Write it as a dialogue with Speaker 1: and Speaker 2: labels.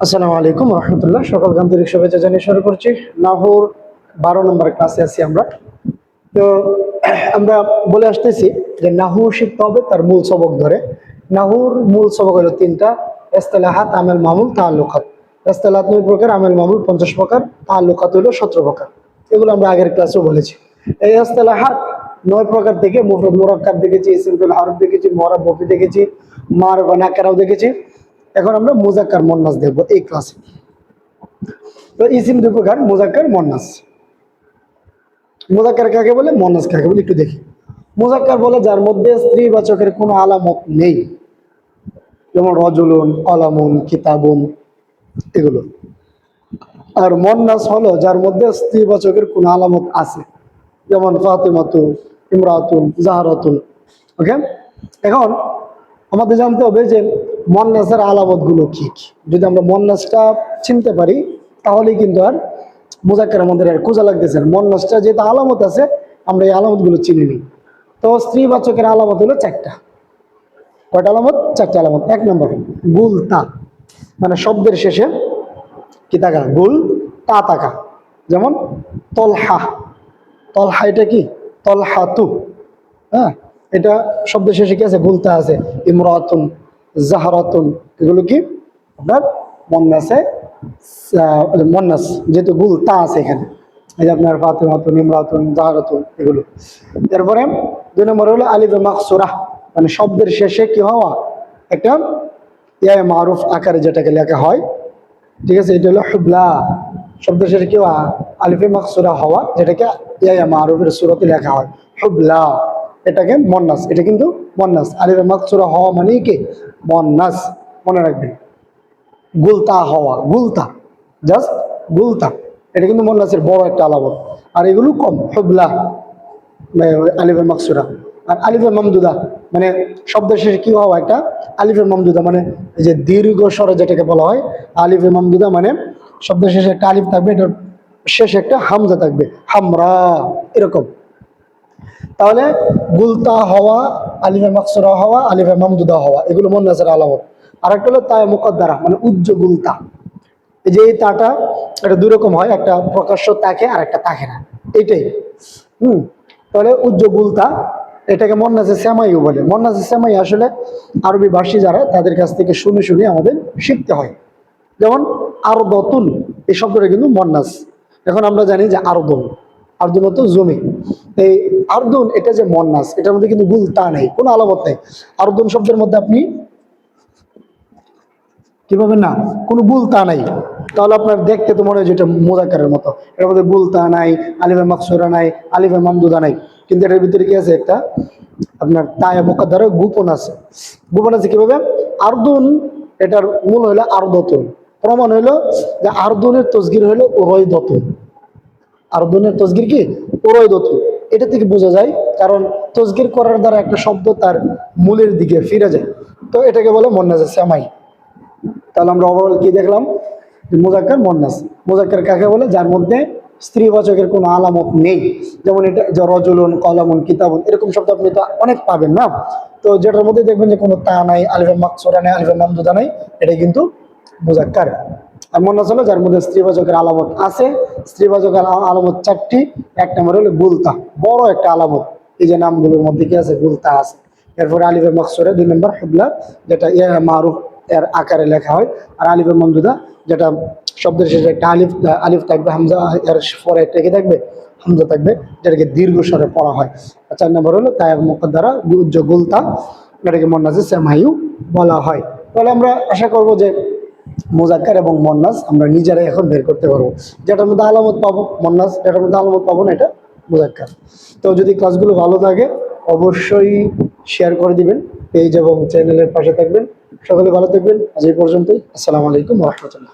Speaker 1: আসসালামু আলাইকুম রহমতুল্লাহ। সকলকে আন্তরিক শুভেচ্ছা জানিয়ে শুরু করছি। নাহুর 12 নম্বর ক্লাসে আছি আমরা। তো আমরা বলে আসতেছি যে নাহু শিখতে হবে তার মূল সবক ধরে। নাহুর মূল সবক হলো তিনটা: ইসতিলাহাত, আমেল, মামুল, তাআল্লুকাত। ইসতিলাহাত 9 প্রকার, আমেল মামুল 50 প্রকার, তাআল্লুকাত হলো 17 প্রকার। এগুলো আমরা আগের ক্লাসেও বলেছি। এই ইসতিলাহাত 9 প্রকার থেকে মুফরদ মুরাক্কাব দেখেছি, ইসমুল হরফ দেখেছি, মুআরাব মফি দেখেছি, মারফ ওয়া নাকিরাও দেখেছি। এখন আমরা মুজাক্কার মুন্নাস দেখব এই ক্লাসে। তো ইসিম 2 প্রকার: মুজাক্কার, মুন্নাস। মুজাক্কার কাকে বলে, মুন্নাস কাকে বলে একটু দেখি। মুজাক্কার বলে যার মধ্যে স্ত্রীবাচকের কোনো আলামত নেই, যেমন রজুলুন, কলামুন, কিতাবুন, এগুলো। আর মুন্নাস হলো যার মধ্যে স্ত্রীবাচকের কোনো আলামত আছে, যেমন ফাতিমাতু, ইমরাতুন, জাহরাতুন। ওকে, এখন আমাদের জানতে হবে যে মুন্নাসের আলামত গুলো কি কি। যদি আমরা মুন্নাসটা চিনতে পারি তাহলেই কিন্তু আর মুজাক্কারের মধ্যে আর খোঁজা লাগতেছে না। মুন্নাসটা যেটা আলামত আছে আমরা এই আলামত গুলো চিনে নিই। তো স্ত্রীবাচকের আলামত হলো 4টা। কয়টা আলামত? 4টা আলামত। 1 নম্বর গুল তা, মানে শব্দের শেষে কি থাকা, গুল তা থাকা। যেমন তলহা, তলহা এটা কি, তলহাতু। হ্যাঁ, এটা শব্দের শেষে কি আছে, গুলতা আছে। ইমরাতুন, জাহরাতুন, এগুলো কি আপনার মুন্নাসে, মুন্নাস, যেহেতু গুলতা আছে এখানে। এই যে আপনার ফাতিমাতুন, ইমরাতুন, জাহরাতুন, এগুলো। এরপরে 2 নম্বর হলো আলিফে মাকসুরা, মানে শব্দের শেষে কি হওয়া, একটা ইয়া মারুফ আকারে যেটাকে লেখা হয়। ঠিক আছে, এটা হলো হুবলা। শব্দের শেষে কি হওয়া, আলিফে মাকসুরা হওয়া, যেটাকে ইয়া মারুফের সূরতে লেখা হয় হুবলা, এটাকে মুন্নাস। এটা কিন্তু মুন্নাস। আলিফে মাকসুরা হওয়া মানে কি, মুন্নাস, মনে রাখবেন। গুলতা হওয়া, গুলতা, জাস্ট গুলতা, এটা কিন্তু মুন্নাসের বড় একটা আলামত। আর এগুলো কম, হুবলা, আলিফে মাকসুরা। আর আলিফে মামদুদা, মানে শব্দের শেষে কি হওয়া, একটা আলিফে মামদুদা, মানে এই যে দীর্ঘ স্বরে যেটাকে বলা হয় আলিফে মামদুদা, মানে শব্দের শেষে একটা আলিফ থাকবে, এটার শেষে একটা হামজা থাকবে, হামরা, এরকম। তাহলে গুলতা হওয়া, আলিফে মাকসুরা হওয়া, আলিফে মামদুদা হওয়া, এগুলো মুন্নাসের আলামত। আর একটা হলো তায়ে মুকদ্দারা, মানে উজ্জ গুলতা। এই যে এই তাটা, এটা 2 রকম হয়, একটা প্রকাশ্য তাকে আর একটা তাকে না, এইটাই। তাহলে উজ্জ গুলতা, এটাকে মুন্নাসে সেমাইও বলে। মুন্নাসে সেমাই আসলে আরবি ভাষী যারা, তাদের কাছ থেকে শুনে শুনে আমাদের শিখতে হয়। যেমন আরদতুন, এই শব্দটা কিন্তু মুন্নাস। এখন আমরা জানি যে আরদুন, আরদুন তো জমি। এই আরদুন, এটা যে মুন্নাস, এটার মধ্যে কিন্তু গুলতা নেই, কোনো আলামত নেই। আরদুন শব্দের মধ্যে আপনি কি পাবেন না, কোনো গুলতা নাই। তাহলে আপনার দেখতে তো মনে হয় যে এটা মুজাক্কারের মতো। এর মধ্যে গুলতা নাই, আলিফে মাকসুরা নাই, আলিফে মামদুদা নাই, কিন্তু এটার ভিতরে কি আছে, একটা আপনার তায়ে মুকদ্দারা গোপন আছে। গোপন আছে কিভাবে? আরদুন, এটার মূল হলো আরদতুন। প্রমাণ হলো যে আরদুনের তসগির হলো উরয়দতুন। আরদুনের তসগির কি, উরয়দতুন। এটা থেকে বোঝা যায়, কারণ তসগির করার দ্বারা একটা শব্দ তার মূলের দিকে ফিরে যায়। তো এটাকে বলে মুন্নাসে সেমাই। তাহলে আমরা ওভারঅল কি দেখলাম, মুজাক্কার, মুন্নাস। মুজাক্কার কাকে বলে, যার মধ্যে স্ত্রীবাচকের কোনো আলামত নেই। যেমন এটা যে রজুলুন, কলামুন, কিতাবুন, এরকম শব্দ আপনি তো অনেক পাবেন না। তো যেটার মধ্যে দেখবেন যে কোনো তা নাই, আলিফে মাকসুরা নাই, আলিফে মামদুদা নাই, এটা কিন্তু মুজাক্কার। আর মুন্নাস হলো যার মধ্যে স্ত্রীবাচকের আলামত আছে। স্ত্রীবাচকের আলামত 4টি। 1 নম্বর হলো গুলতা, বড় একটা আলামত। এই যে নামগুলোর মধ্যে কি আছে, গুলতা আছে। এরপরে আলিফে মাকসুরা। 2 নম্বর হুবলা, যেটা ইয়া মারুফ এর আকারে লেখা হয়। আর আলিফে মামদুদা, যেটা শব্দের শেষে একটা আলিফ থাকবে, হামজা এর পরে একটা কি থাকবে, হামজা থাকবে, যেটাকে দীর্ঘ স্বরে পড়া হয়। 4 নম্বর হলো তায়ে মুকদ্দারা, উজ্জ গুলতা, এটাকে মুন্নাসে সেমাইও বলা হয়। তাহলে আমরা আশা করব যে মুজাক্কার এবং মুন্নাস আমরা নিজেরাই এখন বের করতে পারবো। যেটার মধ্যে আলামত পাবো মুন্নাস, যেটার মধ্যে আলামত পাবো না এটা মুজাক্কার। তো যদি ক্লাসগুলো ভালো থাকে অবশ্যই শেয়ার করে দিবেন, পেজ এবং চ্যানেলের পাশে থাকবেন। সকলে ভালো থাকবেন। আজ এই পর্যন্তই। আসসালামু আলাইকুম ওয়া রাহমাতুল্লাহ।